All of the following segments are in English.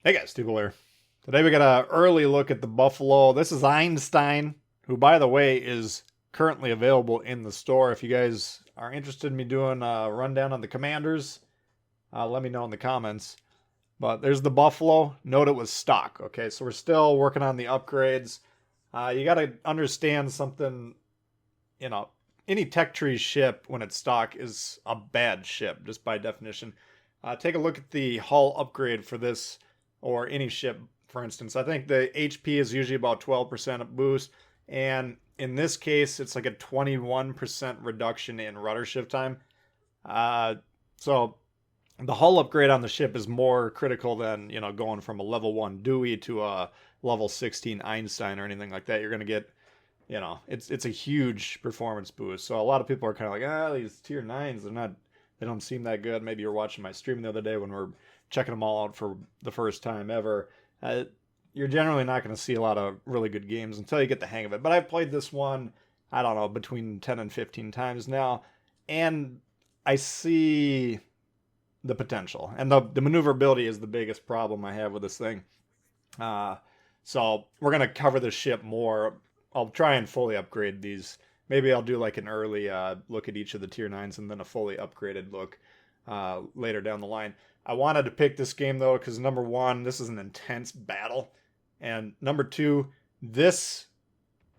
Hey guys, Tbull here. Today we got an early look at the Buffalo. This is Einstein, who, by the way, is currently available in the store. If you guys are interested in me doing a rundown on the commanders, let me know in the comments. But there's the Buffalo. Note it was stock. Okay, so we're still working on the upgrades. You got to understand something. You know, any tech tree ship when it's stock is a bad ship, just by definition. Take a look at the hull upgrade for this or any ship, for instance. I think the HP is usually about 12% boost, and in this case, it's like a 21% reduction in rudder shift time. Uh, so the hull upgrade on the ship is more critical than going from a level 1 Dewey to a level 16 Einstein or anything like that. You're going to get it's a huge performance boost. So a lot of people are kind of like, these tier nines, they don't seem that good. Maybe you're watching my stream the other day when we're checking them all out for the first time ever. You're generally not going to see a lot of really good games until you get the hang of it. But I've played this one, I don't know, between 10 and 15 times now, and I see the potential. And the maneuverability is the biggest problem I have with this thing. Uh, so we're gonna cover the ship more. I'll try and fully upgrade these. Maybe I'll do like an early look at each of the tier nines and then a fully upgraded look later down the line. I wanted to pick this game though because number one, this is an intense battle, and number two, this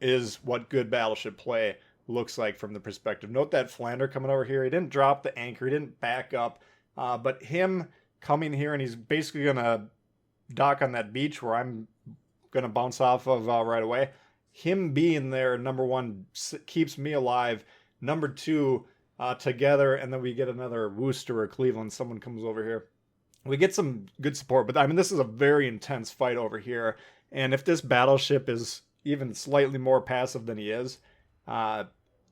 is what good battleship play looks like from the perspective. Note that Flander coming over here. He didn't drop the anchor. He didn't back up, but him coming here and he's basically gonna dock on that beach where I'm going to bounce off of right away. Him being there, number one, keeps me alive. Number two, together, and then we get another Worcester or Cleveland. Someone comes over here. We get some good support, but I mean, this is a very intense fight over here. And if this battleship is even slightly more passive than he is, uh,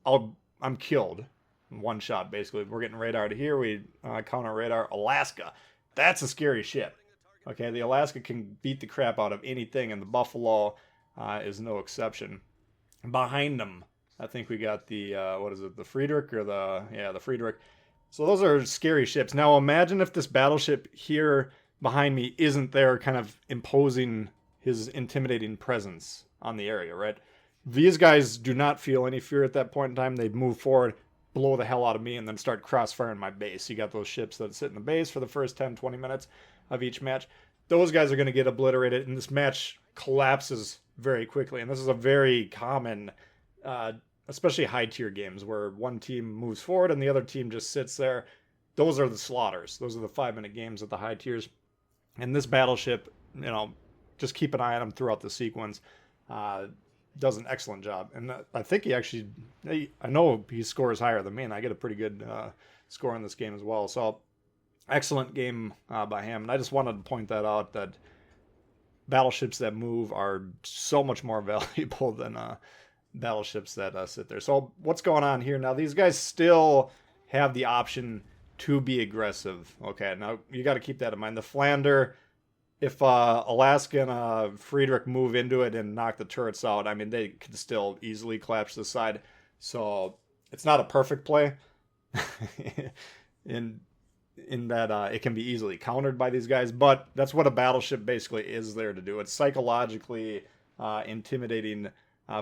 I'm killed. One shot, basically. We're getting radar to here. We counter radar. Alaska. That's a scary ship. Okay, the Alaska can beat the crap out of anything, and the Buffalo is no exception. Behind them, I think we got the what is it, the Friedrich or the Friedrich. So those are scary ships. Now imagine if this battleship here behind me isn't there, kind of imposing his intimidating presence on the area, right? These guys do not feel any fear at that point in time. They move forward, blow the hell out of me, and then start crossfiring my base. You got those ships that sit in the base for the first 10, 20 minutes of each match. Those guys are going to get obliterated, and this match collapses very quickly. And this is a very common, especially high tier games, where one team moves forward and the other team just sits there. Those are the slaughters. Those are the 5 minute games at the high tiers. And this battleship, just keep an eye on him throughout the sequence. Does an excellent job. And I think I know he scores higher than me, and I get a pretty good score in this game as well. So excellent game by him. And I just wanted to point that out, that battleships that move are so much more valuable than battleships that sit there. So what's going on here now? These guys still have the option to be aggressive. Okay, now you got to keep that in mind. The Flander, if Alaska and Friedrich move into it and knock the turrets out, I mean, they could still easily collapse the side. So it's not a perfect play. in in that it can be easily countered by these guys, but that's what a battleship basically is there to do. It's psychologically intimidating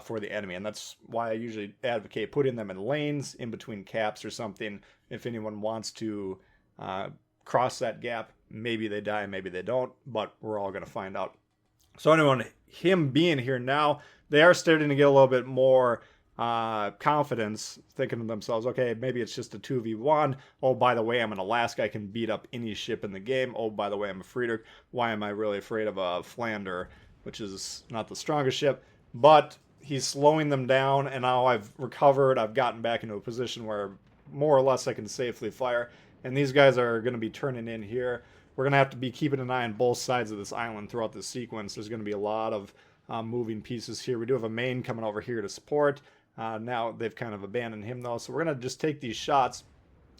for the enemy, and that's why I usually advocate putting them in lanes in between caps or something. If anyone wants to cross that gap, maybe they die, maybe they don't, but we're all going to find out. So anyone, him being here now, they are starting to get a little bit more confidence, thinking to themselves, okay, maybe it's just a 2v1. Oh, by the way, I'm an Alaska. I can beat up any ship in the game. Oh, by the way, I'm a Friedrich. Why am I really afraid of a Flander, which is not the strongest ship? But he's slowing them down, and now I've recovered. I've gotten back into a position where more or less I can safely fire. And these guys are going to be turning in here. We're going to have to be keeping an eye on both sides of this island throughout this sequence. There's going to be a lot of moving pieces here. We do have a main coming over here to support. Now they've kind of abandoned him, though. So we're going to just take these shots,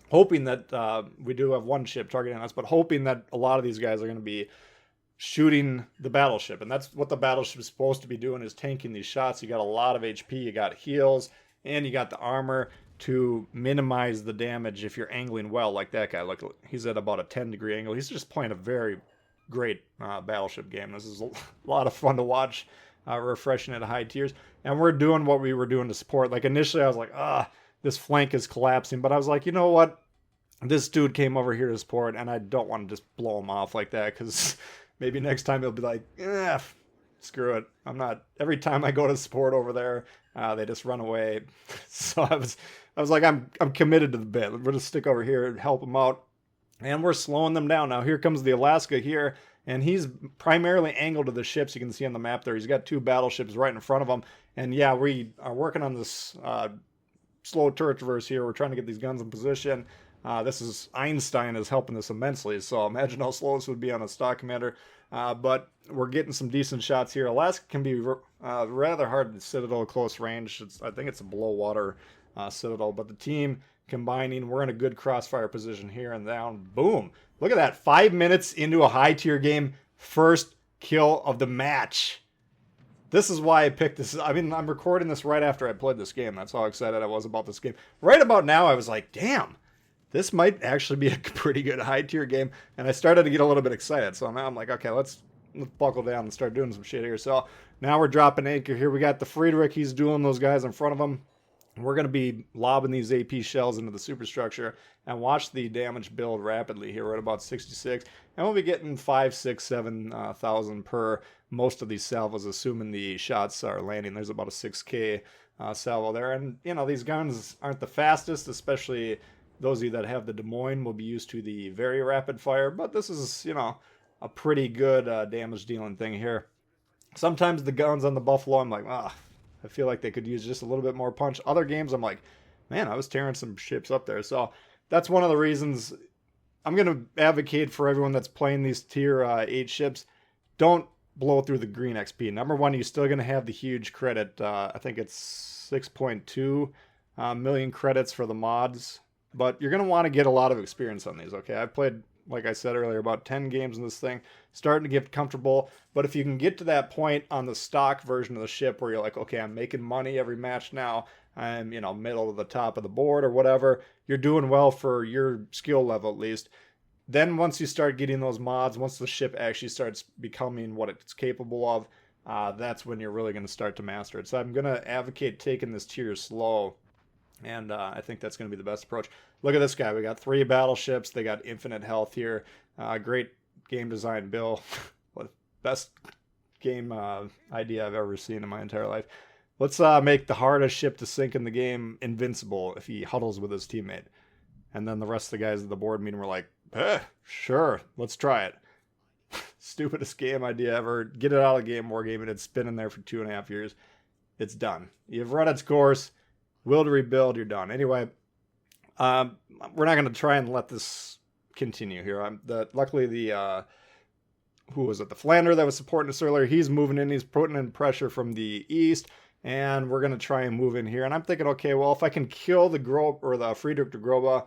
hoping that we do have one ship targeting us, but hoping that a lot of these guys are going to be shooting the battleship. And that's what the battleship is supposed to be doing, is tanking these shots. You got a lot of HP, you got heals, and you got the armor to minimize the damage if you're angling well, like that guy. Look, he's at about a 10-degree angle. He's just playing a very great battleship game. This is a lot of fun to watch, refreshing at high tiers. And we're doing what we were doing to support. Like initially I was like, this flank is collapsing. But I was like, you know what? This dude came over here to support, and I don't want to just blow him off like that, because maybe next time he'll be like, screw it. I'm not. Every time I go to support over there, they just run away. So I was like, I'm committed to the bit. We're gonna stick over here and help them out, and we're slowing them down. Now here comes the Alaska here, and he's primarily angled to the ships. You can see on the map there. He's got 2 battleships right in front of him, and yeah, we are working on this slow turret traverse here. We're trying to get these guns in position. This is Einstein is helping us immensely, so imagine how slow this would be on a stock commander. But we're getting some decent shots here. Alaska can be rather hard to citadel close range. I think it's a below water citadel, but the team combining, we're in a good crossfire position here and down. Boom! Look at that. 5 minutes into a high tier game, first kill of the match. This is why I picked this. I mean, I'm recording this right after I played this game. That's how excited I was about this game. Right about now, I was like, damn. This might actually be a pretty good high tier game, and I started to get a little bit excited. So now I'm like, okay, let's buckle down and start doing some shit here. So now we're dropping anchor here. We got the Friedrich. He's dueling those guys in front of him. We're going to be lobbing these AP shells into the superstructure and watch the damage build rapidly here. We're at about 66, and we'll be getting 5, 6, 7,000 per most of these salvos, assuming the shots are landing. There's about a 6K salvo there, and you know these guns aren't the fastest, especially those of you that have the Des Moines will be used to the very rapid fire, but this is, you know, a pretty good damage dealing thing here. Sometimes the guns on the Buffalo, I'm like, I feel like they could use just a little bit more punch. Other games, I'm like, man, I was tearing some ships up there. So that's one of the reasons I'm going to advocate for everyone that's playing these tier 8 ships. Don't blow through the green XP. Number one, you're still going to have the huge credit. I think it's 6.2 million credits for the mods. But you're going to want to get a lot of experience on these, okay? I've played, like I said earlier, about 10 games in this thing, starting to get comfortable. But if you can get to that point on the stock version of the ship where you're like, okay, I'm making money every match now, I'm, you know, middle of the top of the board or whatever, you're doing well for your skill level at least. Then once you start getting those mods, once the ship actually starts becoming what it's capable of, that's when you're really going to start to master it. So I'm going to advocate taking this tier slow. And I think that's going to be the best approach. Look at this guy. We got 3 battleships. They got infinite health here. Great game design, Bill. Best game idea I've ever seen in my entire life. Let's make the hardest ship to sink in the game invincible if he huddles with his teammate. And then the rest of the guys at the board meeting were like, sure, let's try it. Stupidest game idea ever. Get it out of game wargaming. It's been in there for 2.5 years. It's done. You've run its course. Will to rebuild, you're done. Anyway, we're not going to try and let this continue here. Luckily, who was it? The Flander that was supporting us earlier, he's moving in. He's putting in pressure from the east, and we're going to try and move in here. And I'm thinking, okay, well, if I can kill the Friedrich de Groba,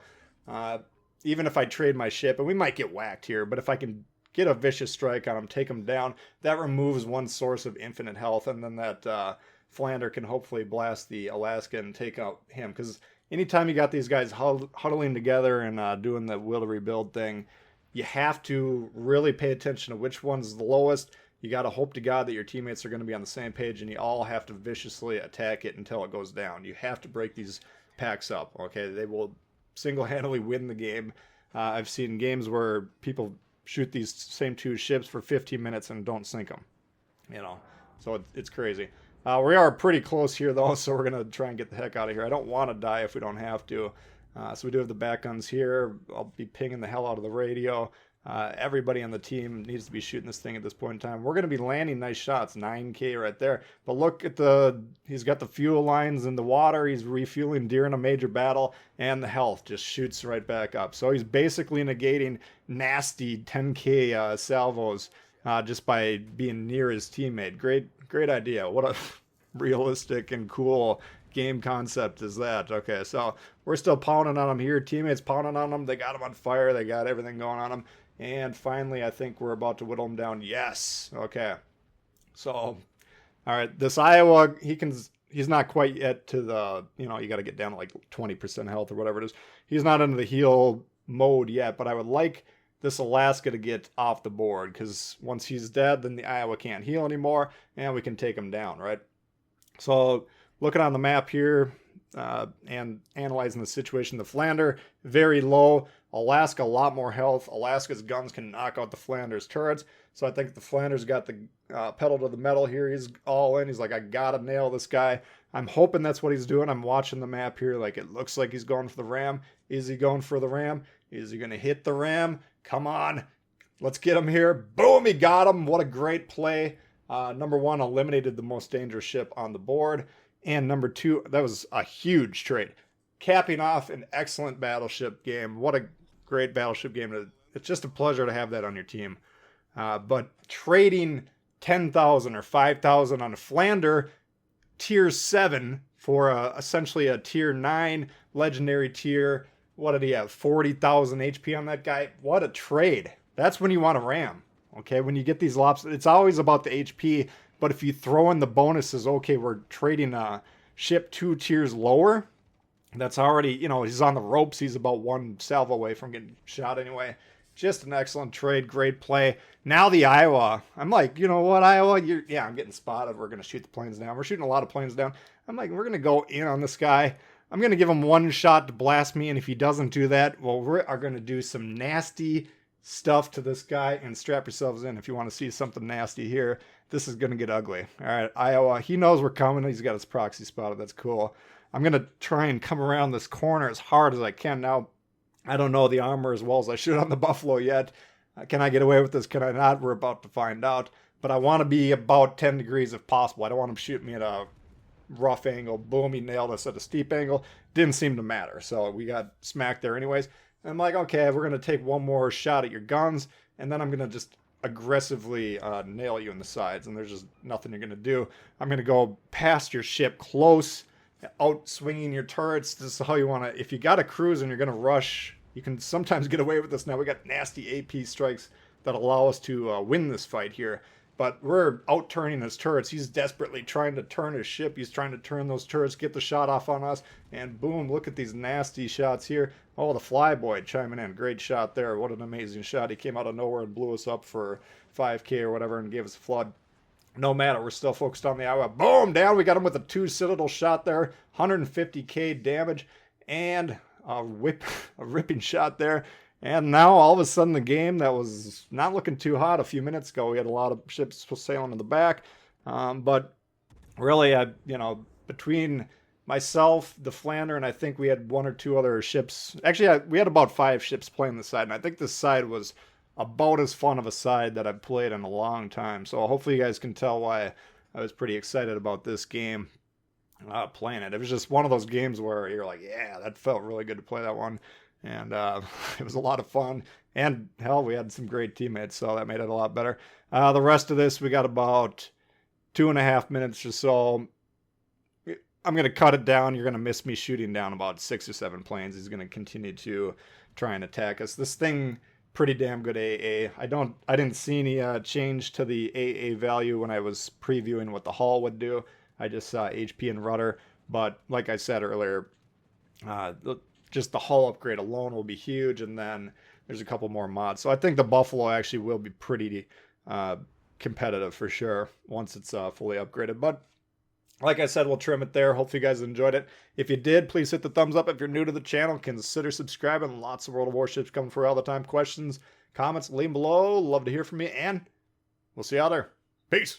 even if I trade my ship, and we might get whacked here, but if I can get a vicious strike on him, take him down, that removes one source of infinite health, and then that Flander can hopefully blast the Alaska and take out him. Because anytime you got these guys huddling together and doing the will to rebuild thing, you have to really pay attention to which one's the lowest. You got to hope to God that your teammates are going to be on the same page, and you all have to viciously attack it until it goes down. You have to break these packs up, okay? They will single-handedly win the game. I've seen games where people shoot these same 2 ships for 15 minutes and don't sink them, you know? So it's crazy. We are pretty close here, though, so we're going to try and get the heck out of here. I don't want to die if we don't have to. So we do have the back guns here. I'll be pinging the hell out of the radio. Everybody on the team needs to be shooting this thing at this point in time. We're going to be landing nice shots, 9K right there. But look at he's got the fuel lines in the water. He's refueling during a major battle, and the health just shoots right back up. So he's basically negating nasty 10K salvos just by being near his teammate. Great idea. What a realistic and cool game concept is that. Okay, so we're still pounding on them here. Teammates pounding on them. They got them on fire. They got everything going on them. And finally, I think we're about to whittle them down. Yes. Okay. So, all right. This Iowa, he's not quite yet to the, you got to get down to like 20% health or whatever it is. He's not into the heal mode yet, but I would like this Alaska to get off the board, because once he's dead, then the Iowa can't heal anymore, and we can take him down, right? So looking on the map here and analyzing the situation, the Flander, very low. Alaska, a lot more health. Alaska's guns can knock out the Flander's turrets. So I think the Flander's got the pedal to the metal here. He's all in. He's like, I gotta nail this guy. I'm hoping that's what he's doing. I'm watching the map here. Like, it looks like he's going for the ram. Is he going for the ram? Is he going to hit the ram? Come on. Let's get him here. Boom, he got him. What a great play. Number one, eliminated the most dangerous ship on the board. And number two, that was a huge trade. Capping off an excellent battleship game. What a great battleship game. It's just a pleasure to have that on your team. But trading 10,000 or 5,000 on a Flander tier 7 for essentially a tier 9 legendary tier. What did he have? 40,000 HP on that guy. What a trade. That's when you want to ram. Okay, when you get these lops, it's always about the HP. But if you throw in the bonuses, okay, we're trading a ship 2 tiers lower. That's already, he's on the ropes. He's about 1 salvo away from getting shot anyway. Just an excellent trade. Great play. Now the Iowa. I'm like, you know what, Iowa? I'm getting spotted. We're going to shoot the planes down. We're shooting a lot of planes down. I'm like, we're going to go in on this guy. I'm going to give him 1 shot to blast me. And if he doesn't do that, well, we are going to do some nasty stuff to this guy. And strap yourselves in if you want to see something nasty here. This is going to get ugly. All right, Iowa. He knows we're coming. He's got his proxy spotted. That's cool. I'm going to try and come around this corner as hard as I can. Now, I don't know the armor as well as I should on the Buffalo yet. Can I get away with this? Can I not? We're about to find out. But I want to be about 10 degrees if possible. I don't want him shooting me at a rough angle. Boom, he nailed us at a steep angle. Didn't seem to matter. So we got smacked there anyways. And I'm like, okay, we're going to take 1 more shot at your guns. And then I'm going to just aggressively nail you in the sides. And there's just nothing you're going to do. I'm going to go past your ship close, out swinging your turrets. This is how you want to, if you got a cruise and you're going to rush, you can sometimes get away with this. Now we got nasty AP strikes that allow us to win this fight here. But we're out turning his turrets. He's desperately trying to turn his ship. He's trying to turn those turrets, get the shot off on us. And boom, look at these nasty shots here. Oh, the Flyboy chiming in. Great shot there. What an amazing shot. He came out of nowhere and blew us up for 5K or whatever and gave us a flood. No matter, we're still focused on the Iowa. Boom, down. We got him with a 2 Citadel shot there. 150k damage and a ripping shot there. And now all of a sudden the game that was not looking too hot a few minutes ago, we had a lot of ships sailing in the back. But really, between myself, the Flander, and I think we had 1 or 2 other ships. Actually, we had about 5 ships playing this side. And I think this side was about as fun of a side that I've played in a long time. So hopefully you guys can tell why I was pretty excited about this game playing it. It was just one of those games where you're like, yeah, that felt really good to play that one. And it was a lot of fun. And hell, we had some great teammates, so that made it a lot better. The rest of this, we got about 2.5 minutes or so. I'm going to cut it down. You're going to miss me shooting down about 6 or 7 planes. He's going to continue to try and attack us. This thing, pretty damn good AA. I didn't see any change to the AA value when I was previewing what the hull would do. I just saw HP and rudder. But like I said earlier, just the hull upgrade alone will be huge, and then there's a couple more mods. So I think the Buffalo actually will be pretty competitive for sure once it's fully upgraded. But like I said, we'll trim it there. Hopefully you guys enjoyed it. If you did, please hit the thumbs up. If you're new to the channel, consider subscribing. Lots of World of Warships coming for you all the time. Questions, comments, leave them below. Love to hear from you, and we'll see you out there. Peace.